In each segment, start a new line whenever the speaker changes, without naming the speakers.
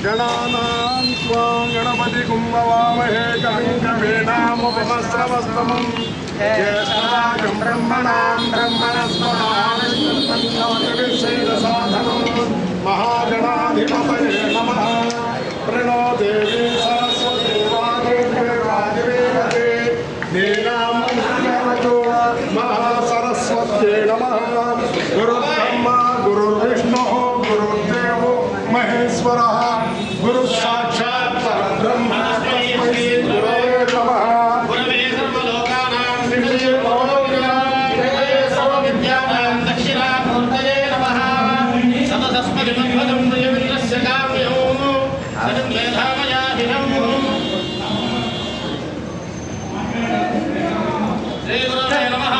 गणानां त्वां गणपतिं भवामहे कविं कवीनामुपमस्रवस्तमं ज्येष्ठराजं ब्रह्मणां ब्रह्मणस्पदानश्रीदसाधनं महागणाधिपतये नमः। प्रणो देवी सरस्वती वाग्देवी नीनामो महासरस्वत्यै नमः। गुरुर्ब्रह्मा गुरुर्विष्णुः गुरुर्देवो महेश्वरः गुरु साक्षात् परब्रह्म तस्मै गुरवे नमः। गुरवे सर्वलोकानां विषये भवोऽग्रहे सर्वविद्यानां दक्षिणामूर्तये नमः। समतस्मदिमध्वजं प्रियमिन्द्रस्य काम्यौ सदं मेधामयाहिनं श्रीगुरवे नमः।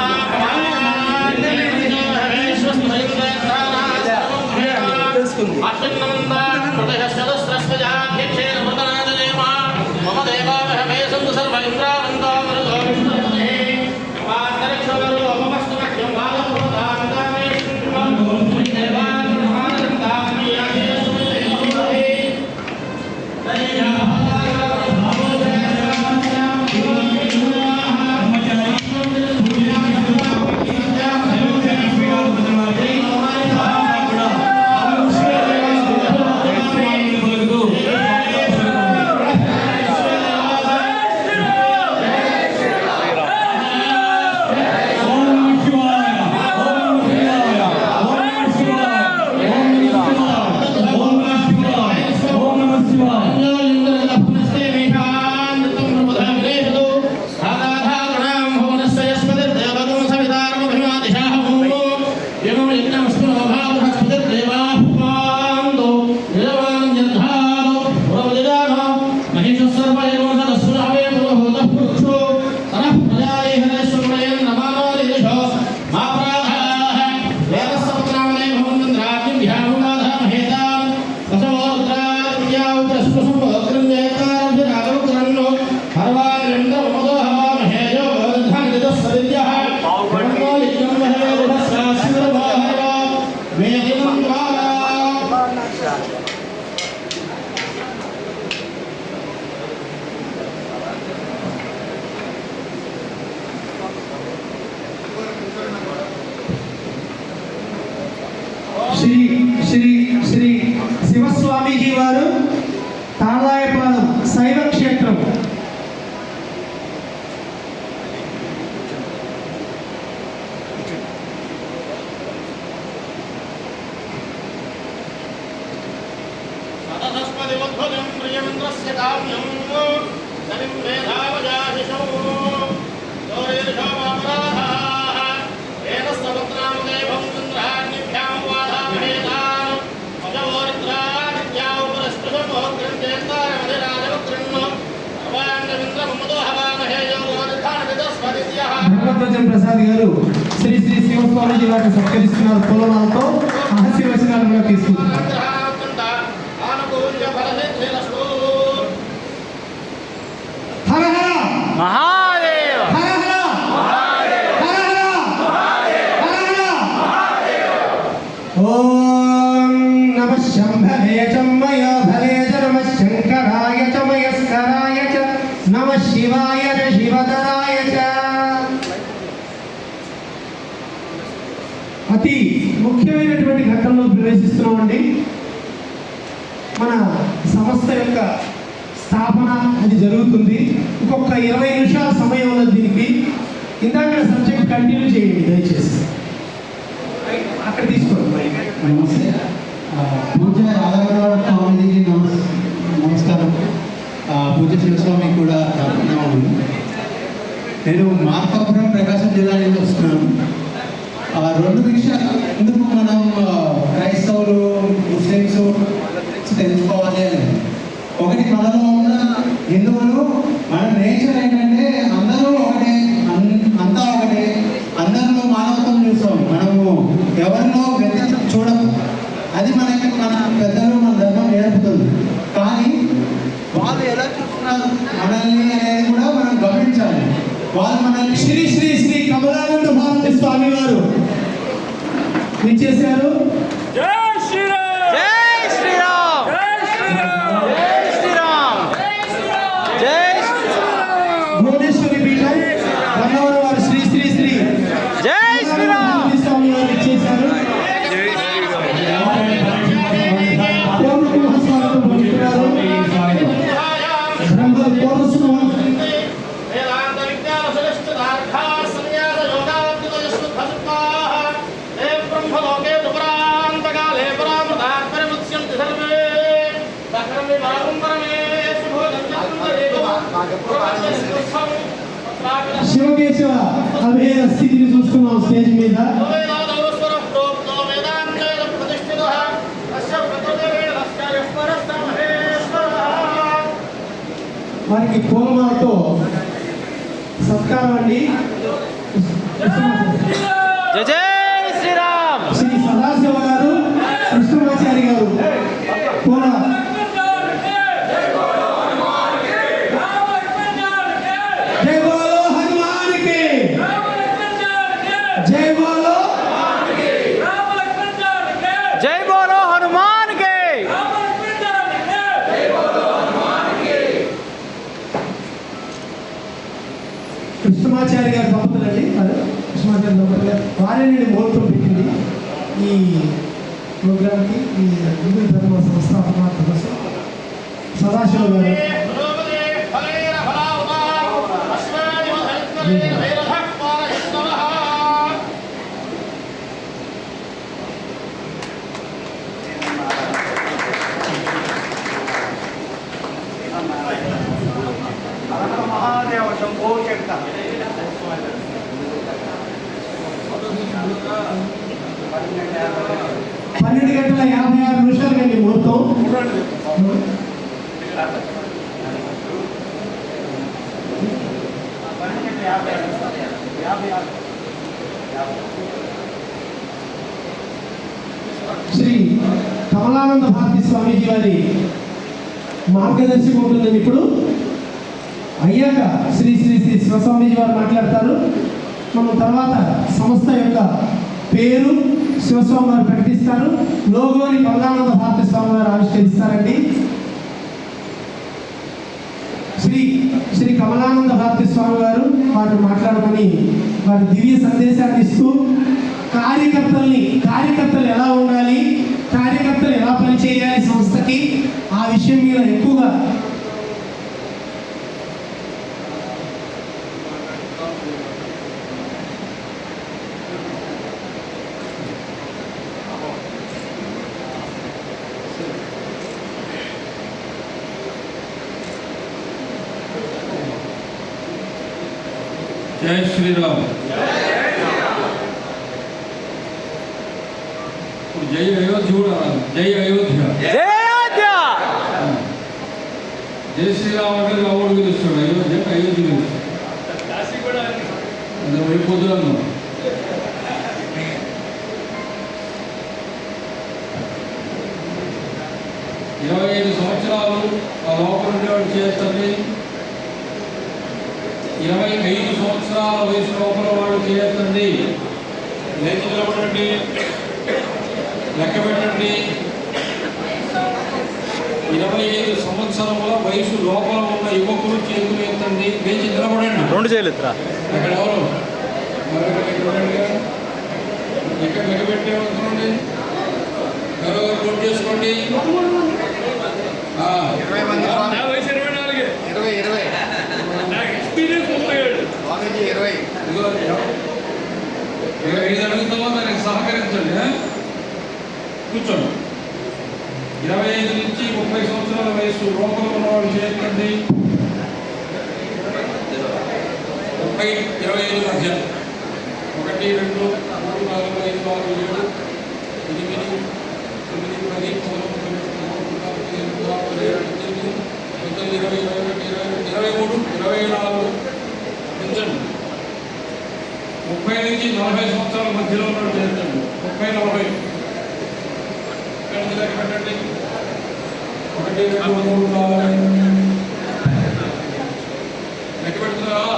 శ్రీ శ్రీ శ్రీ శివస్వామీజీ వారు తాళాయపాలెం శైవ క్షేత్రం బ్రహ్మధ్వజం ప్రసాద్ గారు శ్రీ శ్రీ శివస్వామీజీ వారిని సత్కరిస్తున్నారు. పూలమాలతో ఆశీర్వచనాలు కూడా తీసుకుంటున్నారు. హర హర మహాదేవ హర హర మహాదేవ హర హర మహాదేవ హర హర మహాదేవ. ఓం నమః శంభవే చమ్మయ భవే చ నమః శంకరాయ చ మయస్కరాయ చ నమః శివాయ చ శివధరాయ చ. అతి ముఖ్యమైనటువంటి ఘట్టంలో ప్రవేశిస్తున్నామండి. మన సంస్థ యొక్క స్థాపన అది జరుగుతుంది. ఇంకొక 20 నిమిషాల సమయం ఉన్నది దీనికి. ఇందాక సబ్జెక్ట్ కంటిన్యూ చేయండి దయచేసి. అక్కడ తీసుకోండి.
నమస్తే. పూజ రాధాగౌడ స్వామిజీకి నమస్కారం. పూజ శివస్వామి కూడా ప్రణామాలు. నేను మార్కాపురం ప్రకాశం జిల్లా నుంచి వస్తున్నాను. 2 విషయాలు ఎందుకు మనం క్రైస్తవులు ముస్లిమ్స్ తెలుసుకోవాలి అని. ఒకటి, మనలో ఉన్న హిందువులు మన నేచర్ ఏంటంటే అందరూ ఒకటే, అంతా ఒకటే, అందరిలో మానవత్వం చూస్తాం. మనము ఎవరిలో వ్యత్యాసం చూడము. అది మనకి మన పెద్దలు మన ధర్మం నేర్పుతుంది. కానీ వాళ్ళు ఎలా చూస్తున్నారు మనల్ని అనేది కూడా మనం గమనించాలి. వాళ్ళు మనల్ని
శ్రీ శ్రీ శ్రీ కమలానంద భారతి స్వామి వారు విచ్చేశారు.
జై శ్రీరామ్.
శివకేశవ అభేద స్థితిని చూస్తున్నాం స్టేజ్ మీద. వారికి పూలమాలతో సత్కారం అండి.
జై శ్రీరామ్.
శ్రీ సదాశివ గారు, కృష్ణమాచారి గారు పూల జై బోలో హనుమాన్కి, జై బోలో
జై బోలో హనుమాన్ కి.
కృష్ణమాచారి గారి దంపతులండి. కృష్ణమాచారి దంపతులు గారు వారే నుండి ముహూర్తం పెట్టింది ఈ ప్రోగ్రామ్కి. ఈ హిందూ ధర్మ సంస్థాపన కోసం సదాశివ గారు.
మహాదేవ శంభో శంకర.
12:56 కండి ముహూర్తం. శ్రీ కమలానంద భారతి స్వామీజీ వారి మార్గదర్శకం ఉంటుందండి. ఇప్పుడు అయ్యాక శ్రీ శ్రీ శ్రీ శివస్వామీజీ వారు మాట్లాడతారు. మనం తర్వాత సంస్థ యొక్క పేరు శివస్వామి వారు ప్రకటిస్తారు. లోగోని కమలానంద భారతి స్వామి వారు ఆవిష్కరిస్తారండి. శ్రీ కమలానంద భారతి స్వామి వారు వారు మాట్లాడమని వారి దివ్య సందేశాన్ని ఇస్తూ కార్యకర్తలు ఎలా ఉండాలి, కార్యకర్తలు ఎలా పనిచేయాలి సంస్థకి, ఆ విషయం మీద ఎక్కువగా
జై శ్రీరామ్. ఇప్పుడు జై అయోధ్య కూడా జై అయోధ్య.
జై అయోధ్య.
జై శ్రీరామ్ అంటే రాముడు గెలుస్తాడు, అయోధ్య గెలుస్తాడు. అది రేపు పొద్దున 25 సంవత్సరాలు ఆ లోపల ఉండేవాడు చేస్తుంది. 25 సంవత్సరాల వయసు లోపల వాడు చేస్తుంది. లేచి నిలబడండి, లెక్క పెట్టండి. 25 సంవత్సరముల వయసు లోపల ఉన్న యువకులు చేతులు ఎత్తండి, లేచి నిలబడండి.
2 చేతులు ఎత్తురా.
అక్కడ ఎవరు ఎక్కడ లెక్క పెట్టే ఉంచండి. ఎవరో నోట్ చేసుకోండి.
20 మంది.
25 అడుగుతామో దానికి సహకరించండి. కూర్చోండి. 25 నుంచి 30 సంవత్సరాల వయసు లోపల ఉన్నవాళ్ళు చేయకండి. 30, 25 మధ్య 1, 2, 3, 4, 5, 6, 7, 8, 9, 10, 11, 12, 13, 14, 15, 16, 17, 18, 19, 20, 23, 24 పెంచండి. 30 నుంచి 40 సంవత్సరాల మధ్యలో ఉన్నట్టు చేయండి. 30, 40 పెట్టండి. 1, 2, 3, 4 లెక్క పెడుతున్నారా?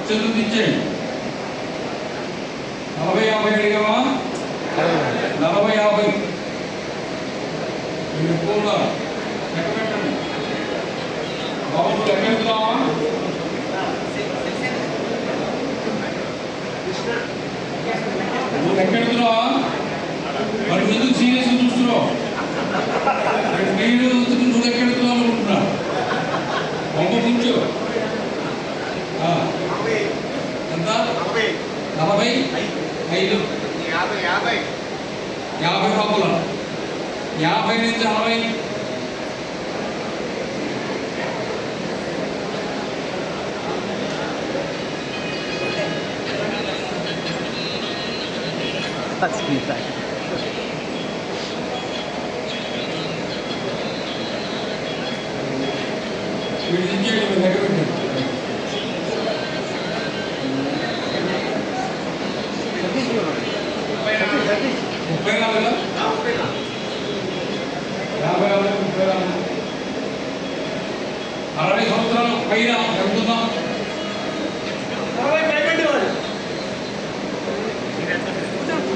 చదువు ఇచ్చేయండి. 40, 50 అడిగావా? 40, 50 ఎక్కువగా లెక్క పెట్టండి. బాబు లెక్క పెడతావా? నువ్వు లెక్క పెడుతున్నావా? మరి ఎందుకు సీరియస్గా చూస్తున్నావు? మీరు నువ్వు ఎక్కడుతున్నావు అనుకుంటున్నాను బొమ్మ ముంచు ఎంత 45 50 కాపులు 50 నుంచి 60 వీడి నుంచి దగ్గర పెట్టాడు 60 సంవత్సరాలు పైన వెళ్తున్నాం